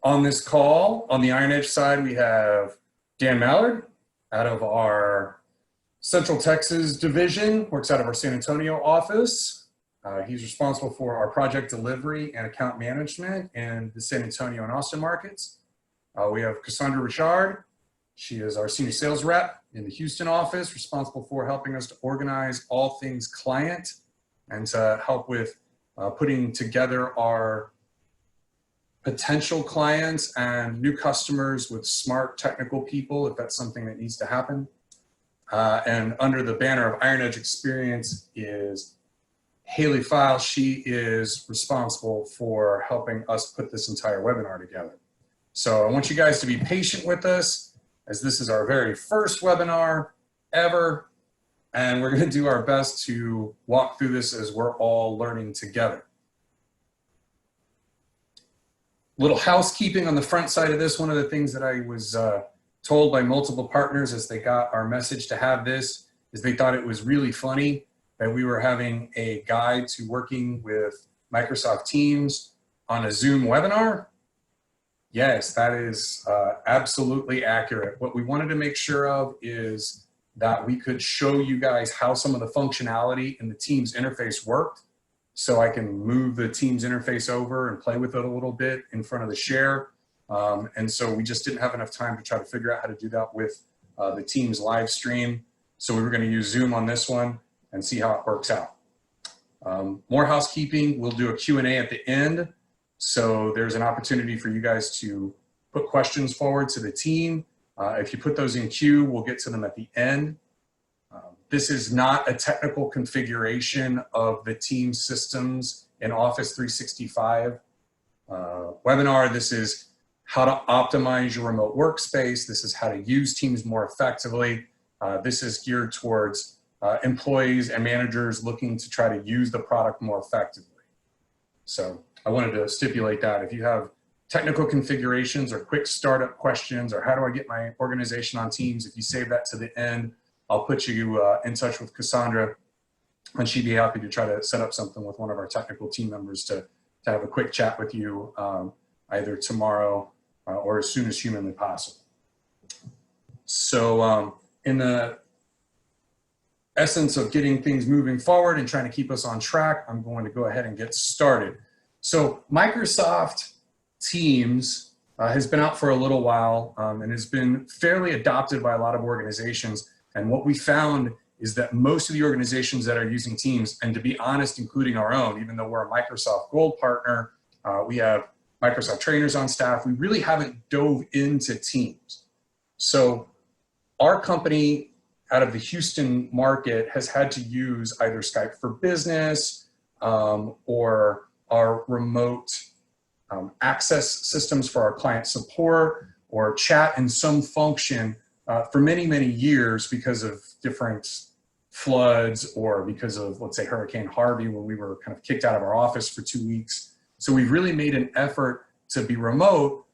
On this call, on the Iron Edge side, we have Dan Mallard out of our Central Texas division, works out of our San Antonio office. He's responsible for our project delivery and account management in the San Antonio and Austin markets. We have Cassandra Richard. She is our senior sales rep in the Houston office, responsible for helping us to organize all things client and to help with putting together our potential clients and new customers with smart technical people, if that's something that needs to happen. And under the banner of Iron Edge Experience is Haley File. She is responsible for helping us put this entire webinar together. So I want you guys to be patient with us, as this is our very first webinar ever, and we're going to do our best to walk through this as we're all learning together. Little housekeeping on the front side of this. One of the things that I was told by multiple partners as they got our message to have this is they thought it was really funny that we were having a guide to working with Microsoft Teams on a Zoom webinar. Yes, that is absolutely accurate. What we wanted to make sure of is that we could show you guys how some of the functionality in the Teams interface worked, so I can move the Teams interface over and play with it a little bit in front of the share. And so we just didn't have enough time to try to figure out how to do that with the Teams live stream. So we were going to use Zoom on this one and see how it works out. More housekeeping, we'll do a Q&A at the end. So there's an opportunity for you guys to put questions forward to the team. If you put those in queue, we'll get to them at the end. This is not a technical configuration of the team systems in Office 365 webinar. This is how to optimize your remote workspace. This is how to use Teams more effectively. This is geared towards employees and managers looking to try to use the product more effectively. So I wanted to stipulate that. If you have technical configurations or quick startup questions or how do I get my organization on Teams, if you save that to the end, I'll put you in touch with Cassandra, and she'd be happy to try to set up something with one of our technical team members to have a quick chat with you either tomorrow or as soon as humanly possible. So in the essence of getting things moving forward and trying to keep us on track, I'm going to go ahead and get started. So Microsoft Teams has been out for a little while and has been fairly adopted by a lot of organizations. And what we found is that most of the organizations that are using Teams, and to be honest, including our own, even though we're a Microsoft Gold partner, we have Microsoft trainers on staff, we really haven't dove into Teams. So our company out of the Houston market has had to use either Skype for Business or our remote access systems for our client support or chat in some function for many, many years because of different floods or because of, let's say, Hurricane Harvey, when we were kind of kicked out of our office for 2 weeks. So we've really made an effort to be remote.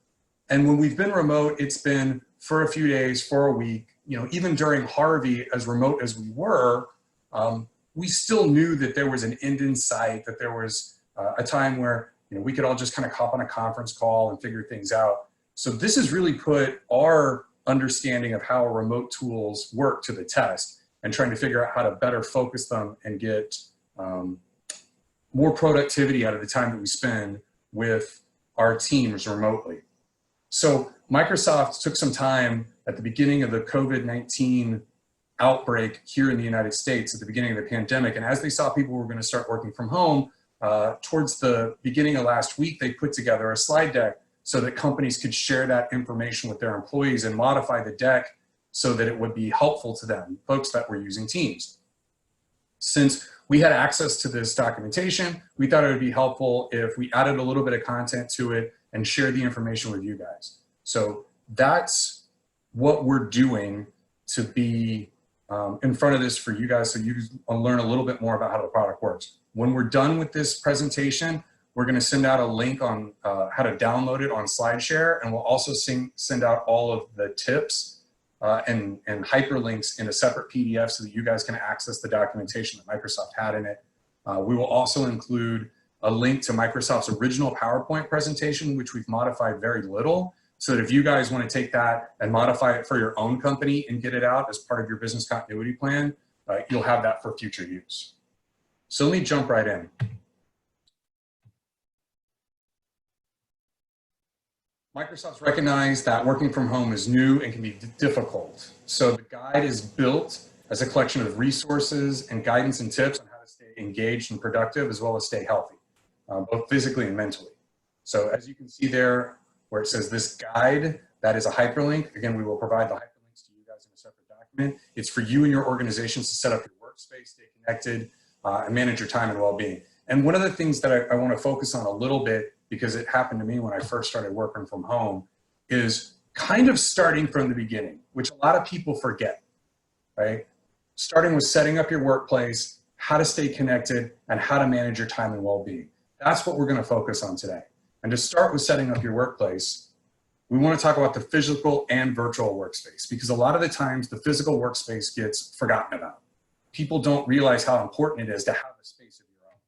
And when we've been remote, it's been for a few days, for a week. You know, even during Harvey, as remote as we were, we still knew that there was an end in sight, that there was a time where, you know, we could all just kind of hop on a conference call and figure things out. So this has really put our understanding of how remote tools work to the test and trying to figure out how to better focus them and get more productivity out of the time that we spend with our teams remotely. So Microsoft took some time at the beginning of the COVID-19 outbreak here in the United States at the beginning of the pandemic. And as they saw people were going to start working from home, towards the beginning of last week, they put together a slide deck so that companies could share that information with their employees and modify the deck so that it would be helpful to them, folks that were using Teams. Since we had access to this documentation, we thought it would be helpful if we added a little bit of content to it and shared the information with you guys. So that's what we're doing to be in front of this for you guys, so you can learn a little bit more about how the product works. When we're done with this presentation, we're going to send out a link on how to download it on SlideShare, and we'll also send out all of the tips and hyperlinks in a separate PDF so that you guys can access the documentation that Microsoft had in it. We will also include a link to Microsoft's original PowerPoint presentation, which we've modified very little, so that if you guys want to take that and modify it for your own company and get it out as part of your business continuity plan, you'll have that for future use. So let me jump right in. Microsoft's recognized that working from home is new and can be difficult. So the guide is built as a collection of resources and guidance and tips on how to stay engaged and productive, as well as stay healthy, both physically and mentally. So as you can see there, where it says this guide, that is a hyperlink. Again, we will provide the hyperlinks to you guys in a separate document. It's for you and your organizations to set up your workspace, stay connected, and manage your time and well-being. And one of the things that I want to focus on a little bit, because it happened to me when I first started working from home, is kind of starting from the beginning, which a lot of people forget, right? Starting with setting up your workplace, how to stay connected, and how to manage your time and well-being. That's what we're going to focus on today. And to start with setting up your workplace, we want to talk about the physical and virtual workspace, because a lot of the times the physical workspace gets forgotten about. People don't realize how important it is to have a space of your own.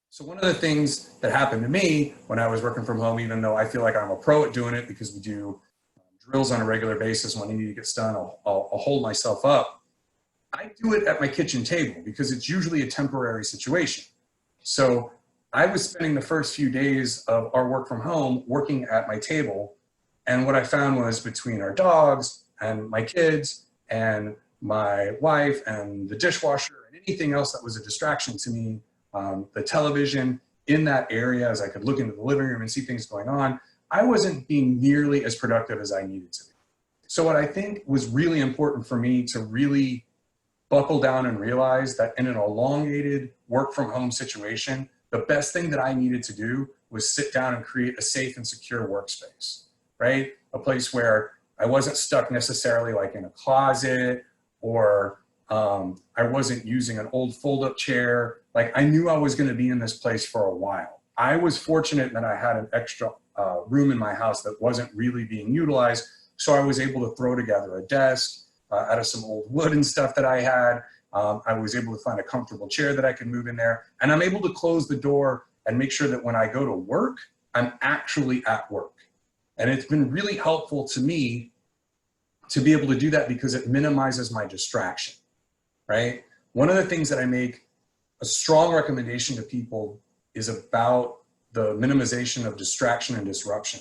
So one of the things that happened to me when I was working from home, even though I feel like I'm a pro at doing it because we do drills on a regular basis, when anything gets done, I'll hold myself up. I do it at my kitchen table because it's usually a temporary situation. So I was spending the first few days of our work from home working at my table. And what I found was, between our dogs and my kids and my wife and the dishwasher and anything else that was a distraction to me, the television in that area, as I could look into the living room and see things going on, I wasn't being nearly as productive as I needed to be. So what I think was really important for me to really buckle down and realize that in an elongated work from home situation, the best thing that I needed to do was sit down and create a safe and secure workspace, right? A place where I wasn't stuck necessarily like in a closet, or I wasn't using an old fold-up chair. Like, I knew I was going to be in this place for a while. I was fortunate that I had an extra room in my house that wasn't really being utilized, so I was able to throw together a desk out of some old wood and stuff that I had. I was able to find a comfortable chair that I could move in there, and I'm able to close the door and make sure that when I go to work, I'm actually at work. And it's been really helpful to me to be able to do that because it minimizes my distraction, right? One of the things that I make a strong recommendation to people is about the minimization of distraction and disruption,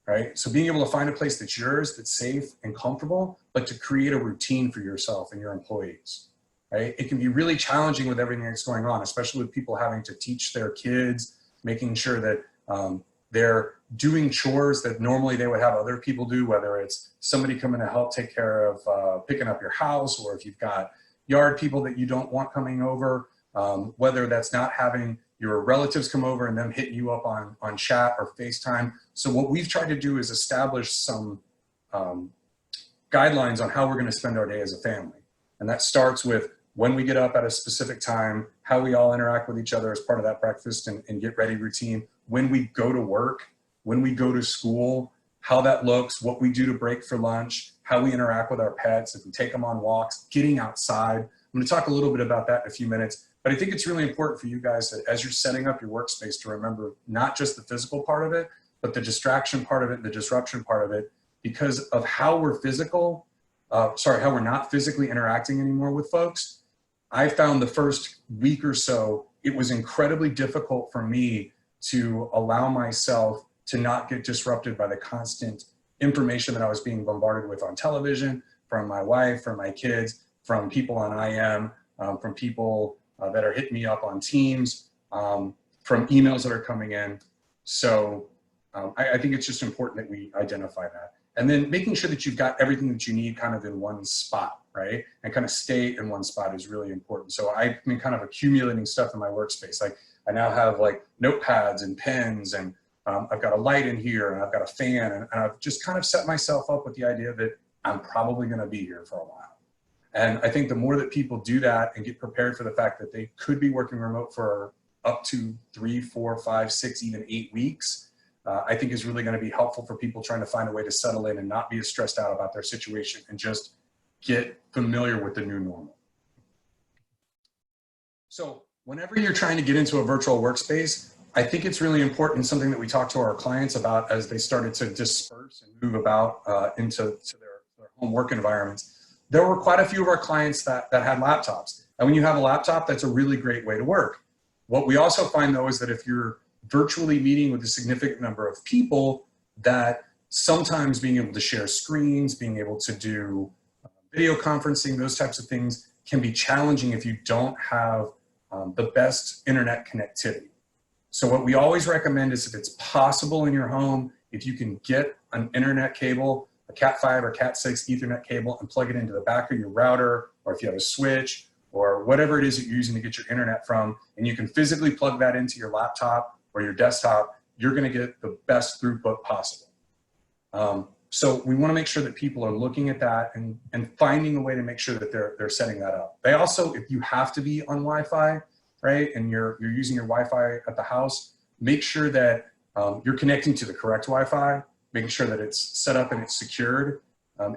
right? So being able to find a place that's yours, that's safe and comfortable, but to create a routine for yourself and your employees, right? It can be really challenging with everything that's going on, especially with people having to teach their kids, making sure that they're doing chores that normally they would have other people do, whether it's somebody coming to help take care of picking up your house, or if you've got yard people that you don't want coming over, whether that's not having your relatives come over and them hitting you up on chat or FaceTime. So what we've tried to do is establish some guidelines on how we're going to spend our day as a family. And that starts with when we get up at a specific time, how we all interact with each other as part of that breakfast and get ready routine, when we go to work, when we go to school, how that looks, what we do to break for lunch, how we interact with our pets, if we take them on walks, getting outside. I'm going to talk a little bit about that in a few minutes, but I think it's really important for you guys that as you're setting up your workspace to remember not just the physical part of it, but the distraction part of it, the disruption part of it, because of how we're how we're not physically interacting anymore with folks. I found the first week or so, it was incredibly difficult for me to allow myself to not get disrupted by the constant information that I was being bombarded with on television, from my wife, from my kids, from people on IM, from people that are hitting me up on Teams, from emails that are coming in. So I think it's just important that we identify that. And then making sure that you've got everything that you need kind of in one spot, right? And kind of stay in one spot is really important. So I've been kind of accumulating stuff in my workspace. Like, I now have like notepads and pens, and I've got a light in here, and I've got a fan, and I've just kind of set myself up with the idea that I'm probably going to be here for a while. And I think the more that people do that and get prepared for the fact that they could be working remote for up to 3, 4, 5, 6, even 8 weeks, I think is really going to be helpful for people trying to find a way to settle in and not be as stressed out about their situation and just get familiar with the new normal. So whenever you're trying to get into a virtual workspace, I think it's really important, something that we talk to our clients about as they started to disperse and move about into their home work environments. There were quite a few of our clients that had laptops. And when you have a laptop, that's a really great way to work. What we also find, though, is that if you're virtually meeting with a significant number of people, that sometimes being able to share screens, being able to do video conferencing, those types of things can be challenging if you don't have the best internet connectivity. So what we always recommend is, if it's possible in your home, if you can get an internet cable, a Cat5 or Cat6 Ethernet cable, and plug it into the back of your router, or if you have a switch or whatever it is that you're using to get your internet from, and you can physically plug that into your laptop or your desktop, you're going to get the best throughput possible. So we want to make sure that people are looking at that and finding a way to make sure that they're setting that up. They also, if you have to be on Wi-Fi, right, and you're using your Wi-Fi at the house, make sure that you're connecting to the correct Wi-Fi, making sure that it's set up and it's secured.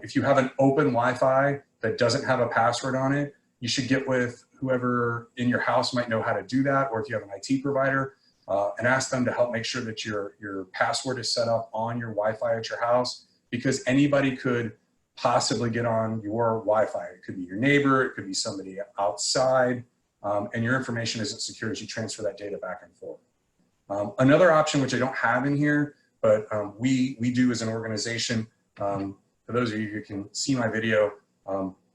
If you have an open Wi-Fi that doesn't have a password on it, you should get with whoever in your house might know how to do that, or if you have an IT provider, and ask them to help make sure that your password is set up on your Wi-Fi at your house, because anybody could possibly get on your Wi-Fi. It could be your neighbor, it could be somebody outside, and your information isn't secure as you transfer that data back and forth. Another option, which I don't have in here, but we do as an organization, for those of you who can see my video,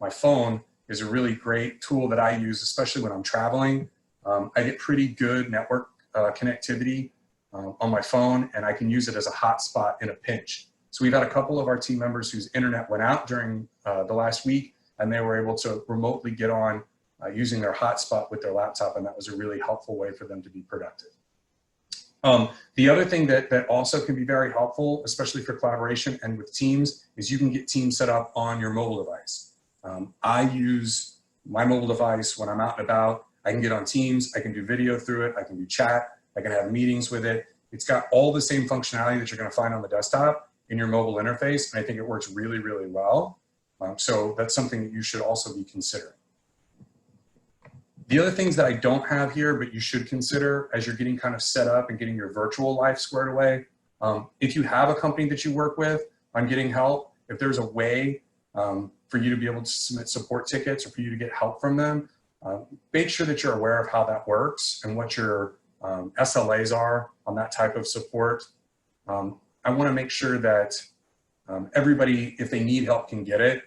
my phone is a really great tool that I use, especially when I'm traveling. I get pretty good network connectivity on my phone, and I can use it as a hotspot in a pinch. So we've had a couple of our team members whose internet went out during the last week, and they were able to remotely get on using their hotspot with their laptop, and that was a really helpful way for them to be productive. The other thing that also can be very helpful, especially for collaboration and with Teams, is you can get Teams set up on your mobile device. I use my mobile device when I'm out and about. I can get on Teams, I can do video through it, I can do chat, I can have meetings with it. It's got all the same functionality that you're going to find on the desktop in your mobile interface, and I think it works really, really well. So that's something that you should also be considering. The other things that I don't have here, but you should consider as you're getting kind of set up and getting your virtual life squared away, if you have a company that you work with on getting help, if there's a way for you to be able to submit support tickets or for you to get help from them, make sure that you're aware of how that works and what your SLAs are on that type of support. I want to make sure that everybody, if they need help, can get it.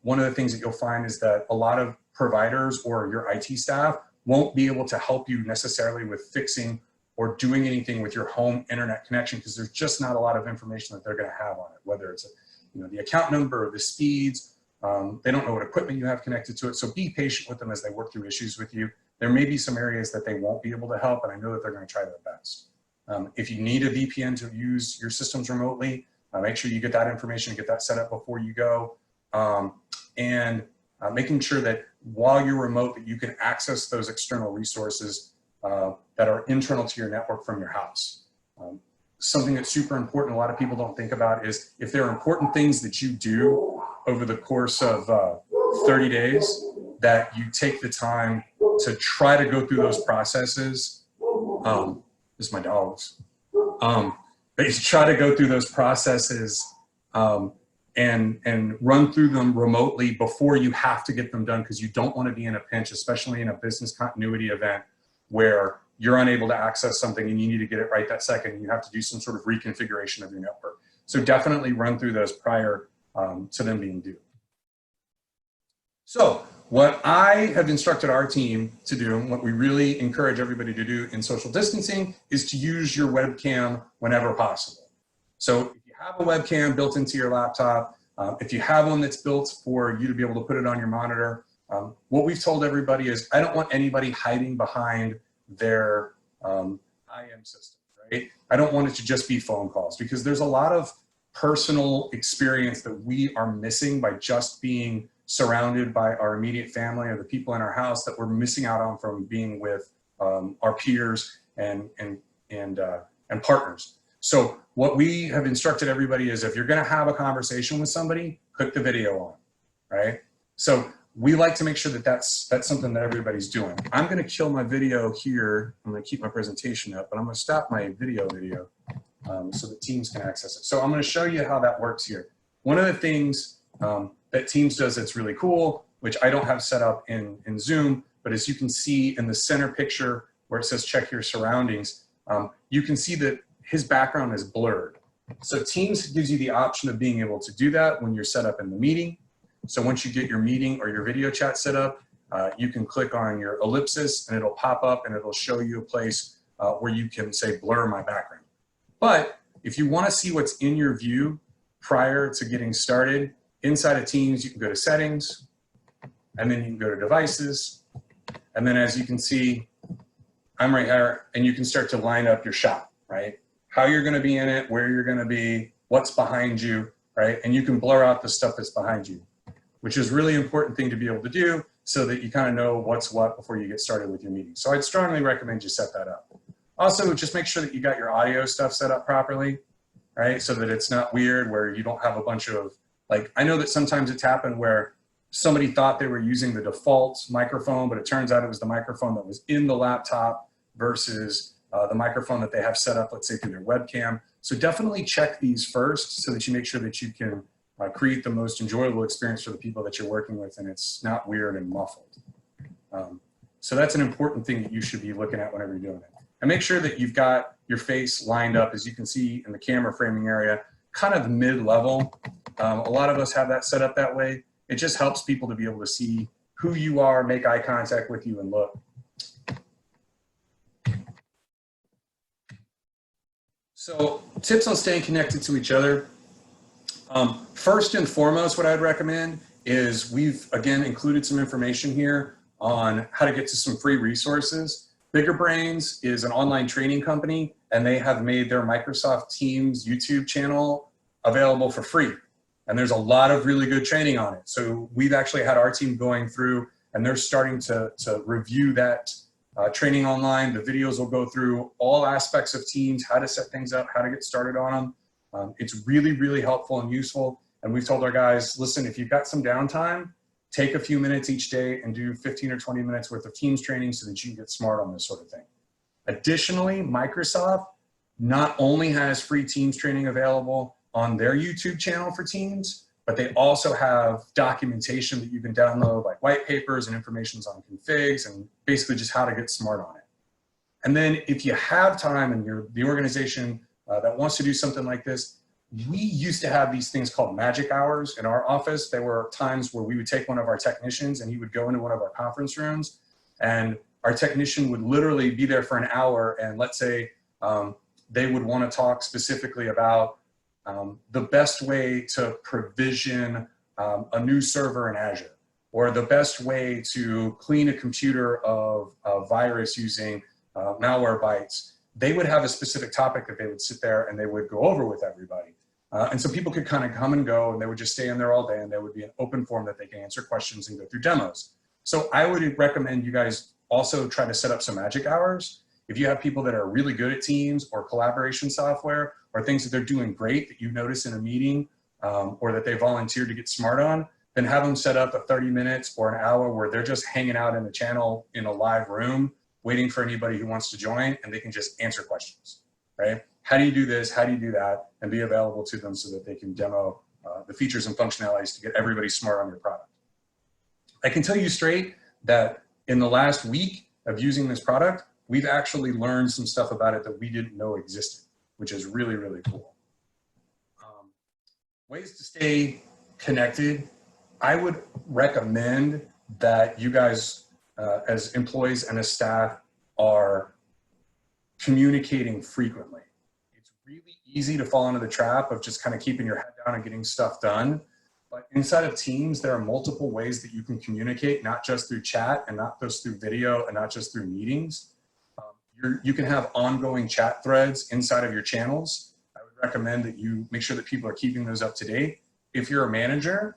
One of the things that you'll find is that a lot of providers or your IT staff won't be able to help you necessarily with fixing or doing anything with your home internet connection, because there's just not a lot of information that they're going to have on it, whether it's the account number or the speeds. They don't know what equipment you have connected to it. So be patient with them as they work through issues with you. There may be some areas that they won't be able to help, and I know that they're going to try their best. If you need a VPN to use your systems remotely, make sure you get that information and get that set up before you go. Making sure that while you're remote, that you can access those external resources that are internal to your network from your house. Something that's super important, a lot of people don't think about, is if there are important things that you do over the course of 30 days, that you take the time to try to go through those processes. This is my dogs. That you try to go through those processes and run through them remotely before you have to get them done, because you don't want to be in a pinch, especially in a business continuity event where you're unable to access something and you need to get it right that second, and you have to do some sort of reconfiguration of your network. So definitely run through those prior to them being due. So what I have instructed our team to do, and what we really encourage everybody to do in social distancing, is to use your webcam whenever possible. So if you have a webcam built into your laptop, if you have one that's built for you to be able to put it on your monitor, what we've told everybody is, I don't want anybody hiding behind their IM system, right? I don't want it to just be phone calls, because there's a lot of personal experience that we are missing by just being surrounded by our immediate family or the people in our house, that we're missing out on from being with our peers and partners. So what we have instructed everybody is, if you're going to have a conversation with somebody, click the video on, right? So we like to make sure that that's something that everybody's doing. I'm going to kill my video here. I'm going to keep my presentation up, but I'm going to stop my video so that Teams can access it. So I'm going to show you how that works here. One of the things that Teams does that's really cool, which I don't have set up in Zoom, but as you can see in the center picture where it says check your surroundings, you can see that his background is blurred. So Teams gives you the option of being able to do that when you're set up in the meeting. So once you get your meeting or your video chat set up, you can click on your ellipsis and it'll pop up and it'll show you a place where you can say blur my background. But if you want to see what's in your view prior to getting started, inside of Teams, you can go to settings, and then you can go to devices. And then as you can see, I'm right here, and you can start to line up your shot, right? How you're going to be in it, where you're going to be, what's behind you, right? And you can blur out the stuff that's behind you, which is a really important thing to be able to do so that you kind of know what's what before you get started with your meeting. So I'd strongly recommend you set that up. Also, just make sure that you got your audio stuff set up properly, right? So that it's not weird where you don't have a bunch of, like, I know that sometimes it's happened where somebody thought they were using the default microphone, but it turns out it was the microphone that was in the laptop versus the microphone that they have set up, let's say through their webcam. So definitely check these first so that you make sure that you can create the most enjoyable experience for the people that you're working with and it's not weird and muffled. So that's an important thing that you should be looking at whenever you're doing it. And make sure that you've got your face lined up, as you can see in the camera framing area, kind of mid-level. A lot of us have that set up that way. It just helps people to be able to see who you are, make eye contact with you, and look. So tips on staying connected to each other. First and foremost, what I'd recommend is we've, again, included some information here on how to get to some free resources. Bigger Brains is an online training company, and they have made their Microsoft Teams YouTube channel available for free. And there's a lot of really good training on it. So we've actually had our team going through, and they're starting to review that training online. The videos will go through all aspects of Teams, how to set things up, how to get started on them. It's really, really helpful and useful. And we've told our guys, listen, if you've got some downtime, take a few minutes each day and do 15 or 20 minutes worth of Teams training so that you can get smart on this sort of thing. Additionally, Microsoft not only has free Teams training available on their YouTube channel for Teams, but they also have documentation that you can download, like white papers and information on configs and basically just how to get smart on it. And then if you have time and you're the organization that wants to do something like this, we used to have these things called magic hours in our office. There were times where we would take one of our technicians and he would go into one of our conference rooms and our technician would literally be there for an hour. And let's say they would want to talk specifically about the best way to provision a new server in Azure, or the best way to clean a computer of a virus using Malwarebytes. They would have a specific topic that they would sit there and they would go over with everybody. And so people could kind of come and go and they would just stay in there all day and there would be an open forum that they can answer questions and go through demos. So I would recommend you guys also try to set up some magic hours. If you have people that are really good at Teams or collaboration software or things that they're doing great that you notice in a meeting or that they volunteered to get smart on, then have them set up a 30 minutes or an hour where they're just hanging out in the channel in a live room waiting for anybody who wants to join, and they can just answer questions, right? How do you do this? How do you do that? And be available to them so that they can demo the features and functionalities to get everybody smart on your product. I can tell you straight that in the last week of using this product, we've actually learned some stuff about it that we didn't know existed, which is really, really cool. Ways to stay connected. I would recommend that you guys as employees and as staff are communicating frequently. It's really easy to fall into the trap of just kind of keeping your head down and getting stuff done. But inside of Teams, there are multiple ways that you can communicate, not just through chat and not just through video and not just through meetings. You can have ongoing chat threads inside of your channels. I would recommend that you make sure that people are keeping those up to date. If you're a manager,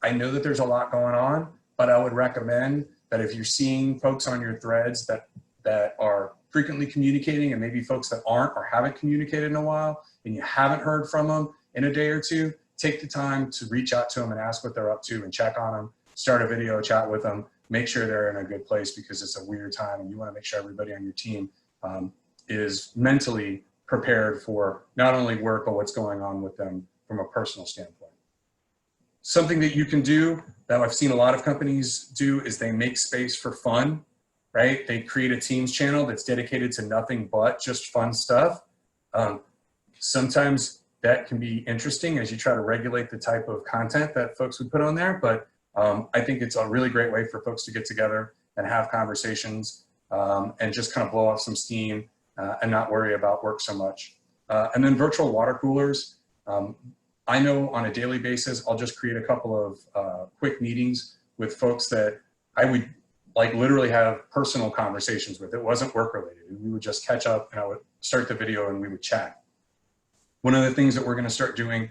I know that there's a lot going on, but I would recommend that if you're seeing folks on your threads that are frequently communicating and maybe folks that aren't or haven't communicated in a while and you haven't heard from them in a day or two, take the time to reach out to them and ask what they're up to and check on them. start a video chat with them, make sure they're in a good place because it's a weird time and you want to make sure everybody on your team is mentally prepared for not only work, but what's going on with them from a personal standpoint. Something that you can do that I've seen a lot of companies do is they make space for fun, right? They create a Teams channel that's dedicated to nothing but just fun stuff. Sometimes that can be interesting as you try to regulate the type of content that folks would put on there, but I think it's a really great way for folks to get together and have conversations and just kind of blow off some steam and not worry about work so much. And then virtual water coolers. I know on a daily basis, I'll just create a couple of quick meetings with folks that I would like literally have personal conversations with. It wasn't work related. We would just catch up and I would start the video and we would chat. One of the things that we're going to start doing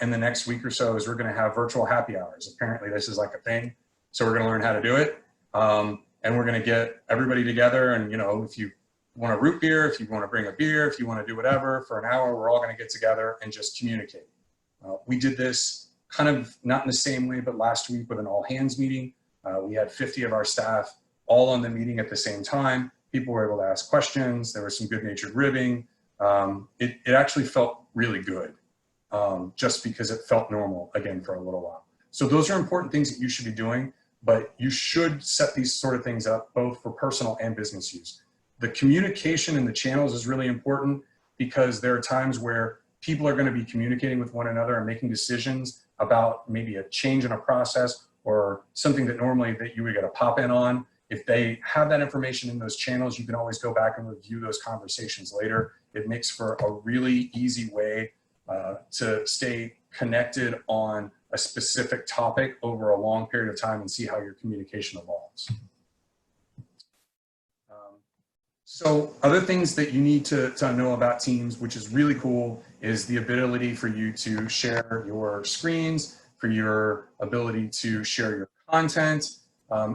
in the next week or so is we're going to have virtual happy hours. Apparently this is like a thing. So we're going to learn how to do it. And we're going to get everybody together. And, you know, if you want a root beer, if you want to bring a beer, if you want to do whatever for an hour, we're all going to get together and just communicate. We did this kind of not in the same way, but last week with an all hands meeting. We had 50 of our staff all on the meeting at the same time. People were able to ask questions. There was some good natured ribbing. It actually felt really good just because it felt normal again for a little while. So those are important things that you should be doing, but you should set these sort of things up both for personal and business use. The communication in the channels is really important because there are times where people are going to be communicating with one another and making decisions about maybe a change in a process or something that normally that you would get a pop in on. If they have that information in those channels, you can always go back and review those conversations later. It makes for a really easy way to stay connected on a specific topic over a long period of time and see how your communication evolves. So other things that you need to know about Teams, which is really cool, is the ability for you to share your screens, for your ability to share your content.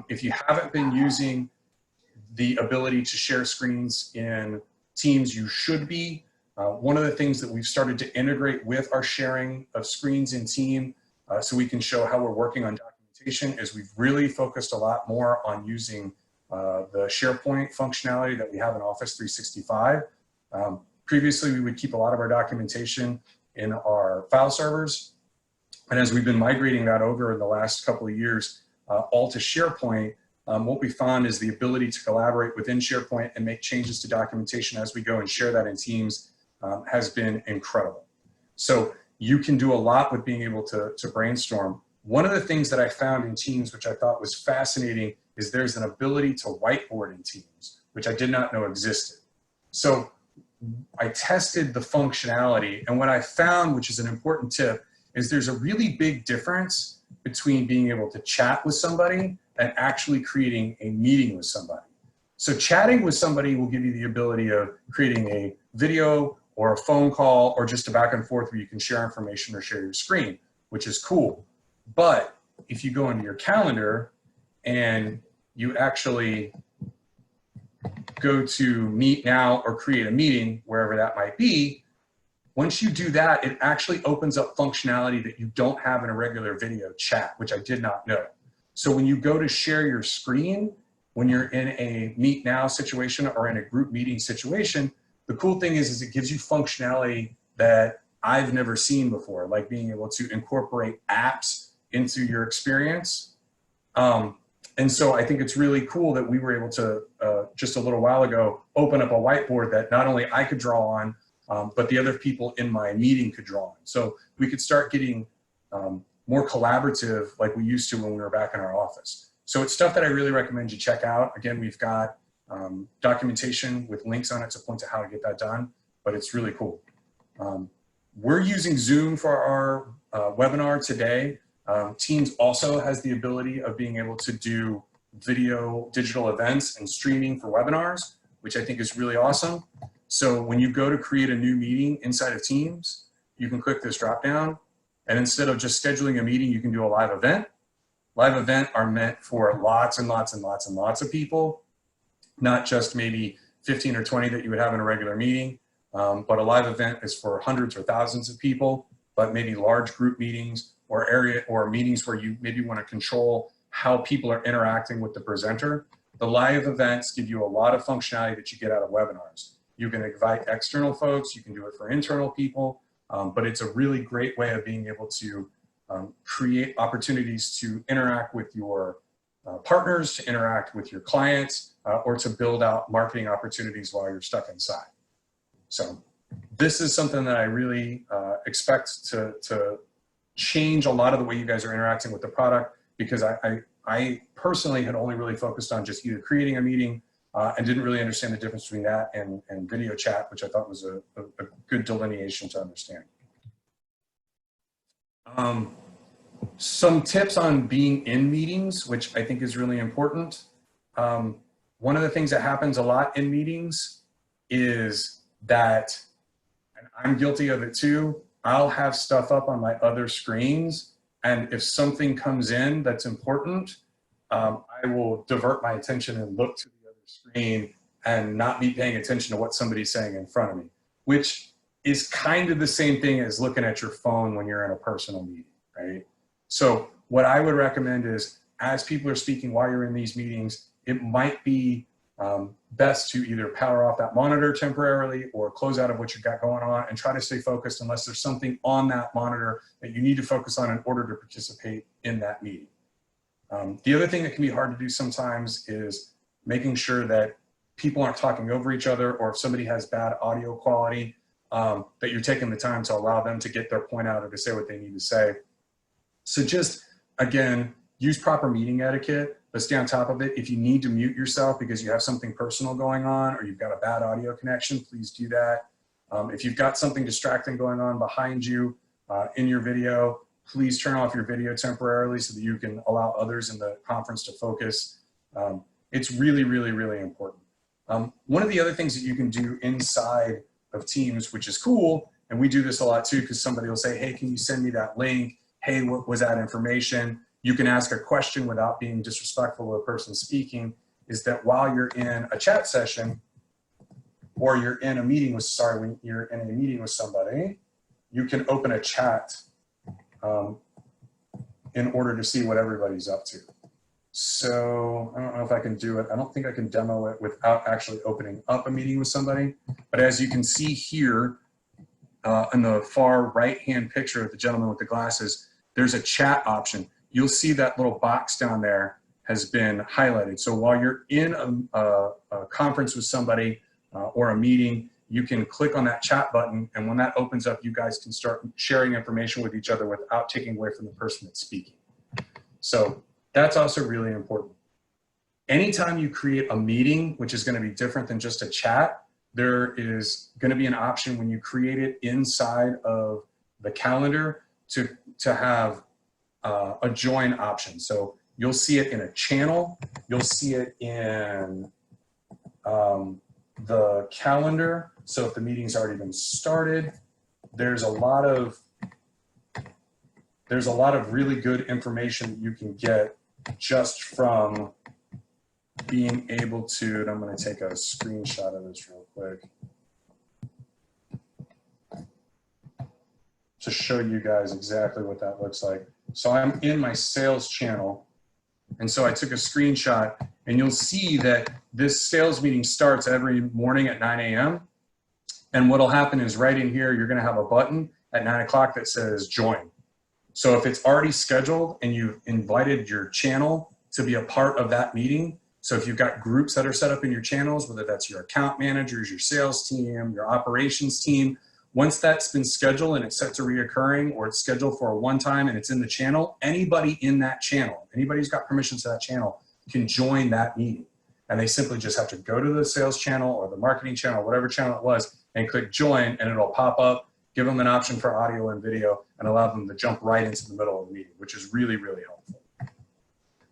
If you haven't been using the ability to share screens in Teams, you should be. One of the things that we've started to integrate with our sharing of screens in Team so we can show how we're working on documentation is we've really focused a lot more on using the SharePoint functionality that we have in Office 365. Previously, we would keep a lot of our documentation in our file servers. And as we've been migrating that over in the last couple of years, all to SharePoint, what we found is the ability to collaborate within SharePoint and make changes to documentation as we go and share that in Teams has been incredible. So you can do a lot with being able to brainstorm. One of the things that I found in Teams, which I thought was fascinating, is there's an ability to whiteboard in Teams, which I did not know existed. So I tested the functionality, and what I found, which is an important tip, is there's a really big difference between being able to chat with somebody and actually creating a meeting with somebody. So chatting with somebody will give you the ability of creating a video or a phone call or just a back and forth where you can share information or share your screen, which is cool. But if you go into your calendar and you actually go to Meet Now or create a meeting, wherever that might be, once you do that, it actually opens up functionality that you don't have in a regular video chat, which I did not know. So when you go to share your screen, when you're in a Meet Now situation or in a group meeting situation, the cool thing is it gives you functionality that I've never seen before, like being able to incorporate apps into your experience. And so I think it's really cool that we were able to, just a little while ago, open up a whiteboard that not only I could draw on, but the other people in my meeting could draw on. So we could start getting more collaborative like we used to when we were back in our office. So it's stuff that I really recommend you check out. Again, we've got documentation with links on it to point to how to get that done, but it's really cool. We're using Zoom for our webinar today. Teams also has the ability of being able to do video digital events and streaming for webinars, which I think is really awesome. So when you go to create a new meeting inside of Teams, you can click this drop down, and instead of just scheduling a meeting, you can do a live event. Live event are meant for lots and lots and lots and lots of people, not just maybe 15 or 20 that you would have in a regular meeting, but a live event is for hundreds or thousands of people, but maybe large group meetings or area or meetings where you maybe want to control how people are interacting with the presenter. The live events give you a lot of functionality that you get out of webinars. You can invite external folks, you can do it for internal people, but it's a really great way of being able to create opportunities to interact with your partners, to interact with your clients, or to build out marketing opportunities while you're stuck inside. So this is something that I really expect to change a lot of the way you guys are interacting with the product, because I personally had only really focused on just either creating a meeting and didn't really understand the difference between that and video chat, which I thought was a good delineation to understand. Some tips on being in meetings, which I think is really important. One of the things that happens a lot in meetings is that, and I'm guilty of it too, I'll have stuff up on my other screens, and if something comes in that's important, I will divert my attention and look to the other screen and not be paying attention to what somebody's saying in front of me, which is kind of the same thing as looking at your phone when you're in a personal meeting, right? So what I would recommend is, as people are speaking while you're in these meetings, it might be best to either power off that monitor temporarily or close out of what you've got going on and try to stay focused unless there's something on that monitor that you need to focus on in order to participate in that meeting. The other thing that can be hard to do sometimes is making sure that people aren't talking over each other, or if somebody has bad audio quality, that you're taking the time to allow them to get their point out or to say what they need to say. So just, again, use proper meeting etiquette, but stay on top of it. If you need to mute yourself because you have something personal going on or you've got a bad audio connection, please do that. If you've got something distracting going on behind you in your video, please turn off your video temporarily so that you can allow others in the conference to focus. It's really, really, really important. One of the other things that you can do inside of Teams, which is cool, and we do this a lot too, because somebody will say, hey, can you send me that link? Hey, what was that information? You can ask a question without being disrespectful to the person speaking, is that while you're in a chat session, or you're in a meeting with, when you're in a meeting with somebody, you can open a chat in order to see what everybody's up to. So I don't know if I can do it. I don't think I can demo it without actually opening up a meeting with somebody. But as you can see here in the far right-hand picture of the gentleman with the glasses, there's a chat option. You'll see that little box down there has been highlighted. So while you're in a conference with somebody or a meeting, you can click on that chat button, and when that opens up, you guys can start sharing information with each other without taking away from the person that's speaking. So that's also really important. Anytime you create a meeting, which is going to be different than just a chat, there is going to be an option when you create it inside of the calendar to have a join option. So you'll see it in a channel, you'll see it in the calendar. So if the meeting's already been started, there's a lot of really good information that you can get just from being able to, and I'm going to take a screenshot of this real quick to show you guys exactly what that looks like. So I'm in my sales channel, and so I took a screenshot, and you'll see that this sales meeting starts every morning at 9 a.m. And what'll happen is right in here, you're going to have a button at 9 o'clock that says join. So if it's already scheduled and you've invited your channel to be a part of that meeting, so if you've got groups that are set up in your channels, whether that's your account managers, your sales team, your operations team, once that's been scheduled and it's set to reoccurring, or it's scheduled for a one-time and it's in the channel, anybody in that channel, anybody who's got permission to that channel can join that meeting. And they simply just have to go to the sales channel or the marketing channel, whatever channel it was, and click join, and it'll pop up, give them an option for audio and video, and allow them to jump right into the middle of the meeting, which is really, really helpful.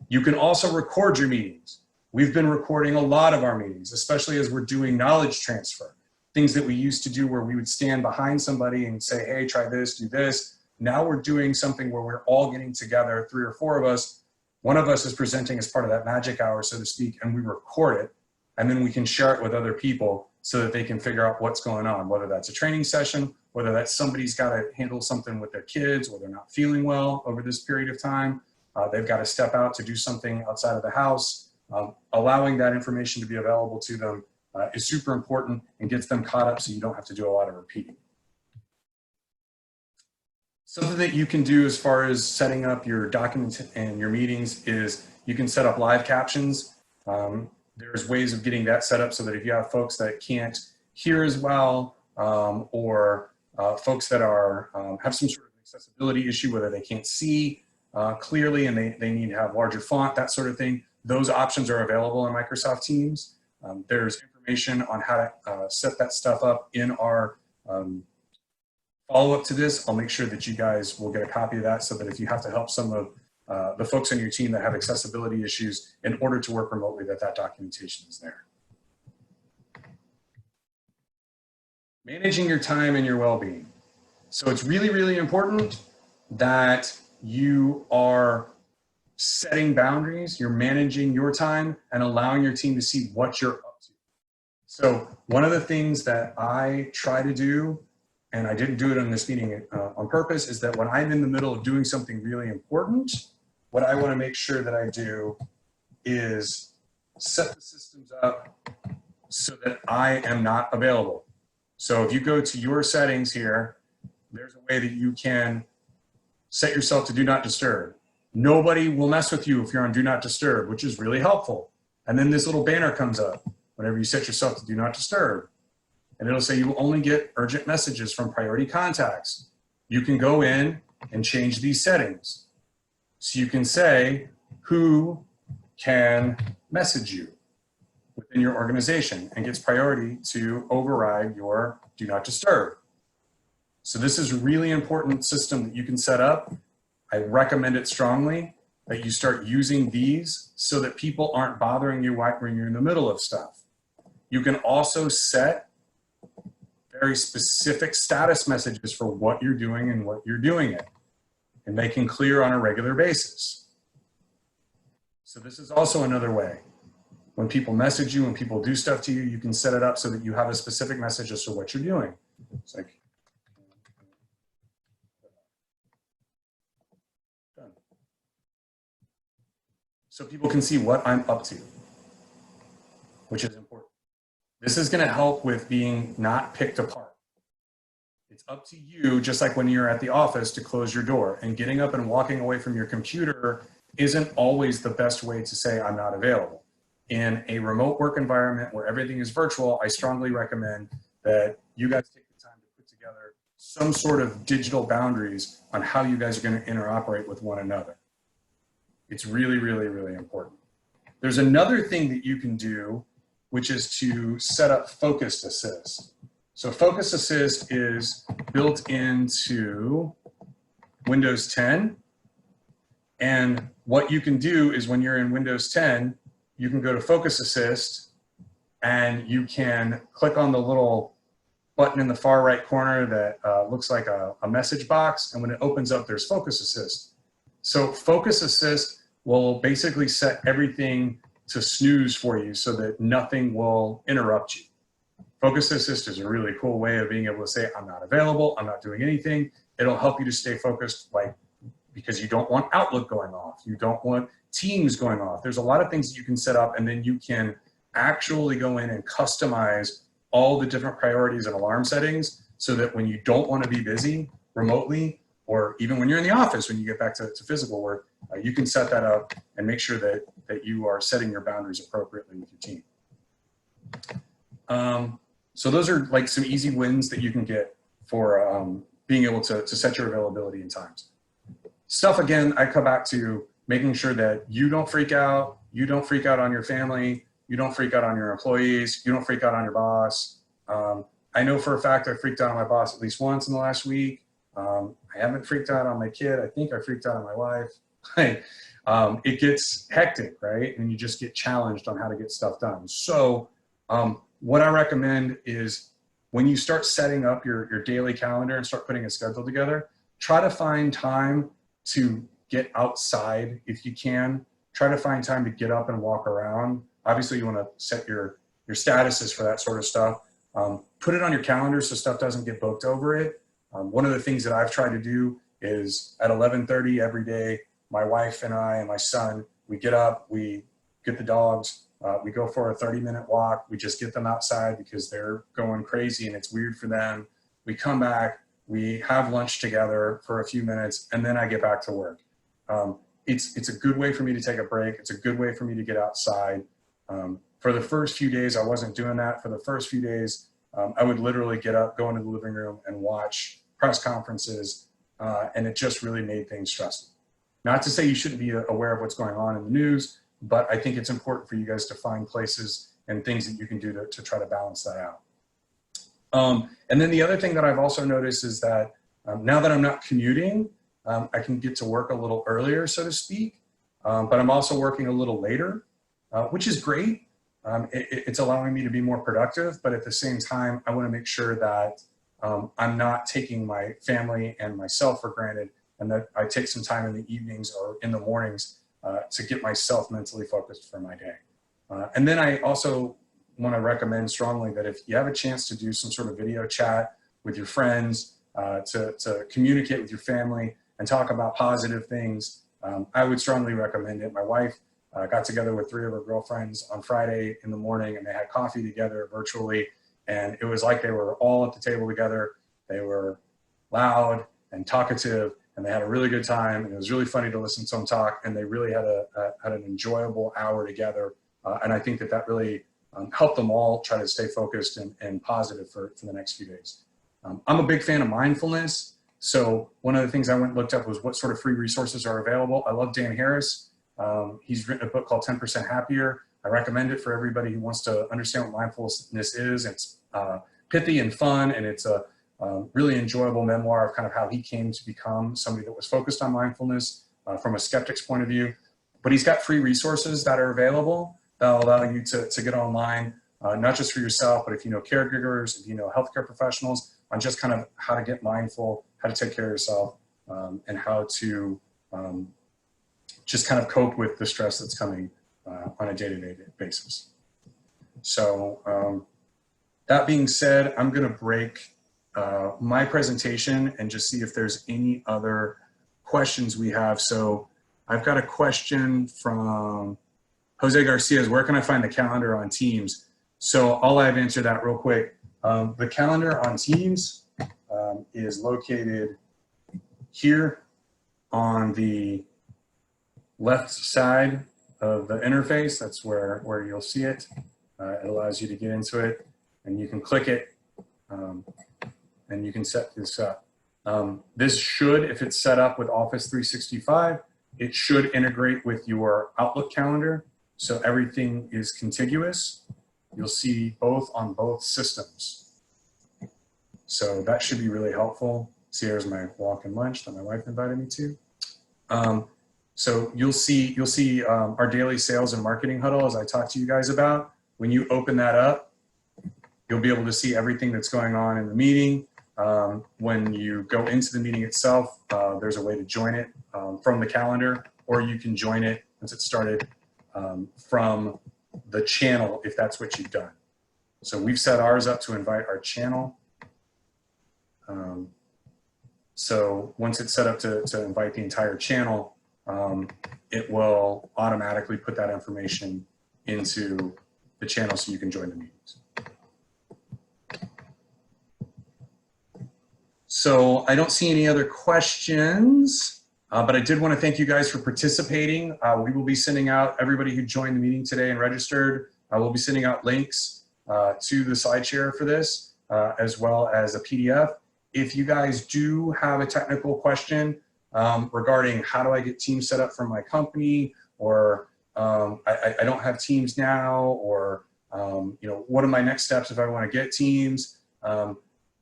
You can also record your meetings. We've been recording a lot of our meetings, especially as we're doing knowledge transfer. Things that we used to do where we would stand behind somebody and say, hey, try this, do this. Now we're doing something where we're all getting together, 3 or 4 of us. One of us is presenting as part of that magic hour, so to speak, and we record it. And then we can share it with other people so that they can figure out what's going on, whether that's a training session, whether that's somebody's got to handle something with their kids, or they're not feeling well over this period of time. they've got to step out to do something outside of the house, allowing that information to be available to them is super important and gets them caught up so you don't have to do a lot of repeating. Something that you can do as far as setting up your documents and your meetings is you can set up live captions. There's ways of getting that set up so that if you have folks that can't hear as well, or folks that are have some sort of accessibility issue, whether they can't see clearly and they need to have larger font, that sort of thing, those options are available in Microsoft Teams. There's information on how to set that stuff up in our follow-up to this. I'll make sure that you guys will get a copy of that so that if you have to help some of the folks on your team that have accessibility issues in order to work remotely, that documentation is there. Managing your time and your well-being. So it's really, really important that you are setting boundaries, you're managing your time and allowing your team to see what you're up to. So one of the things that I try to do, and I didn't do it in this meeting on purpose, is that when I'm in the middle of doing something really important, what I want to make sure that I do is set the systems up so that I am not available. So if you go to your settings here, there's a way that you can set yourself to do not disturb. Nobody will mess with you if you're on do not disturb, which is really helpful. And then this little banner comes up whenever you set yourself to do not disturb. And it'll say you will only get urgent messages from priority contacts. You can go in and change these settings. So you can say who can message you within your organization and gets priority to override your do not disturb. So this is a really important system that you can set up. I recommend it strongly that you start using these so that people aren't bothering you when you're in the middle of stuff. You can also set very specific status messages for what you're doing and what you're doing it, and making clear on a regular basis. So this is also another way. When people message you, when people do stuff to you, you can set it up so that you have a specific message as to what you're doing. It's like, done. So people can see what I'm up to, which is important. This is going to help with being not picked apart. It's up to you, just like when you're at the office, to close your door. And getting up and walking away from your computer isn't always the best way to say I'm not available. In a remote work environment where everything is virtual, I strongly recommend that you guys take the time to put together some sort of digital boundaries on how you guys are going to interoperate with one another. It's really, really, really important. There's another thing that you can do, which is to set up Focus Assist. So Focus Assist is built into Windows 10. And what you can do is when you're in Windows 10, you can go to Focus Assist and you can click on the little button in the far right corner that looks like a message box. And when it opens up, there's Focus Assist. So Focus Assist will basically set everything to snooze for you so that nothing will interrupt you. Focus Assist is a really cool way of being able to say, I'm not available, I'm not doing anything. It'll help you to stay focused, like, because you don't want Outlook going off. You don't want Teams going off. There's a lot of things that you can set up, and then you can actually go in and customize all the different priorities and alarm settings so that when you don't want to be busy remotely, or even when you're in the office, when you get back to physical work, you can set that up and make sure that you are setting your boundaries appropriately with your team. So those are like some easy wins that you can get for being able to set your availability and times. Stuff, again, I come back to making sure that you don't freak out on your family, you don't freak out on your employees, you don't freak out on your boss. I know for a fact I freaked out on my boss at least once in the last week. I haven't freaked out on my kid. I think I freaked out on my wife. It gets hectic, right? And you just get challenged on how to get stuff done. So what I recommend is when you start setting up your daily calendar and start putting a schedule together, try to find time to get outside if you can. Try to find time to get up and walk around. Obviously, you want to set your statuses for that sort of stuff. Put it on your calendar so stuff doesn't get booked over it. One of the things that I've tried to do is at 11:30 every day, my wife and I and my son, we get up, we get the dogs, we go for a 30-minute walk. We just get them outside because they're going crazy and it's weird for them. We come back, we have lunch together for a few minutes, and then I get back to work. It's a good way for me to take a break. It's a good way for me to get outside. For the first few days, I wasn't doing that. For the first few days, I would literally get up, go into the living room and watch press conferences, and it just really made things stressful. Not to say you shouldn't be aware of what's going on in the news, but I think it's important for you guys to find places and things that you can do to try to balance that out. And then the other thing that I've also noticed is that now that I'm not commuting, I can get to work a little earlier, so to speak, but I'm also working a little later, which is great. It's allowing me to be more productive, but at the same time, I want to make sure that I'm not taking my family and myself for granted, and that I take some time in the evenings or in the mornings to get myself mentally focused for my day. And then I also want to recommend strongly that if you have a chance to do some sort of video chat with your friends, to communicate with your family and talk about positive things, I would strongly recommend it. My wife got together with 3 of her girlfriends on Friday in the morning, and they had coffee together virtually, and it was like they were all at the table together. They were loud and talkative, and they had a really good time, and it was really funny to listen to them talk, and they really had an enjoyable hour together, and I think that really helped them all try to stay focused and positive for the next few days. I'm a big fan of mindfulness, so one of the things I went and looked up was what sort of free resources are available. I love Dan Harris. He's written a book called 10% Happier. I recommend it for everybody who wants to understand what mindfulness is. It's pithy and fun, and it's a really enjoyable memoir of kind of how he came to become somebody that was focused on mindfulness from a skeptic's point of view. But he's got free resources that are available that'll allow you to get online, not just for yourself, but if you know caregivers, if you know healthcare professionals, on just kind of how to get mindful, how to take care of yourself, and how to just kind of cope with the stress that's coming on a day-to-day basis. So that being said, I'm going to break my presentation and just see if there's any other questions we have. So I've got a question from Jose Garcia. Where can I find the calendar on Teams? So I'll answer that real quick. The calendar on Teams is located here on the left side of the interface. That's where you'll see it. It allows you to get into it, and you can click it, and you can set this up. This should, if it's set up with Office 365, it should integrate with your Outlook calendar, so everything is contiguous. You'll see both on both systems. So that should be really helpful. See, here's my walk and lunch that my wife invited me to. So you'll see our daily sales and marketing huddle, as I talked to you guys about. When you open that up, you'll be able to see everything that's going on in the meeting. When you go into the meeting itself, there's a way to join it from the calendar, or you can join it once it started from the channel if that's what you've done. So we've set ours up to invite our channel. So once it's set up to invite the entire channel, it will automatically put that information into the channel so you can join the meetings. So I don't see any other questions, but I did want to thank you guys for participating. We will be sending out, everybody who joined the meeting today and registered, we'll be sending out links to the SlideShare for this, as well as a PDF. If you guys do have a technical question regarding how do I get Teams set up for my company, or I don't have Teams now, or what are my next steps if I want to get Teams,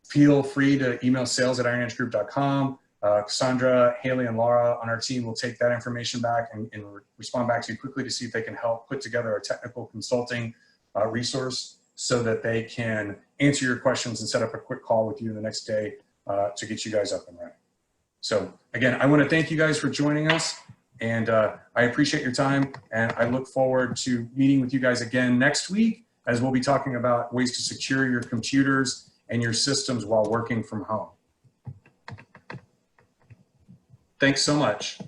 feel free to email sales@ironedgegroup.com. Cassandra, Haley, and Laura on our team will take that information back and respond back to you quickly to see if they can help put together a technical consulting resource so that they can answer your questions and set up a quick call with you the next day to get you guys up and running. So again, I want to thank you guys for joining us, and I appreciate your time, and I look forward to meeting with you guys again next week, as we'll be talking about ways to secure your computers and your systems while working from home. Thanks so much.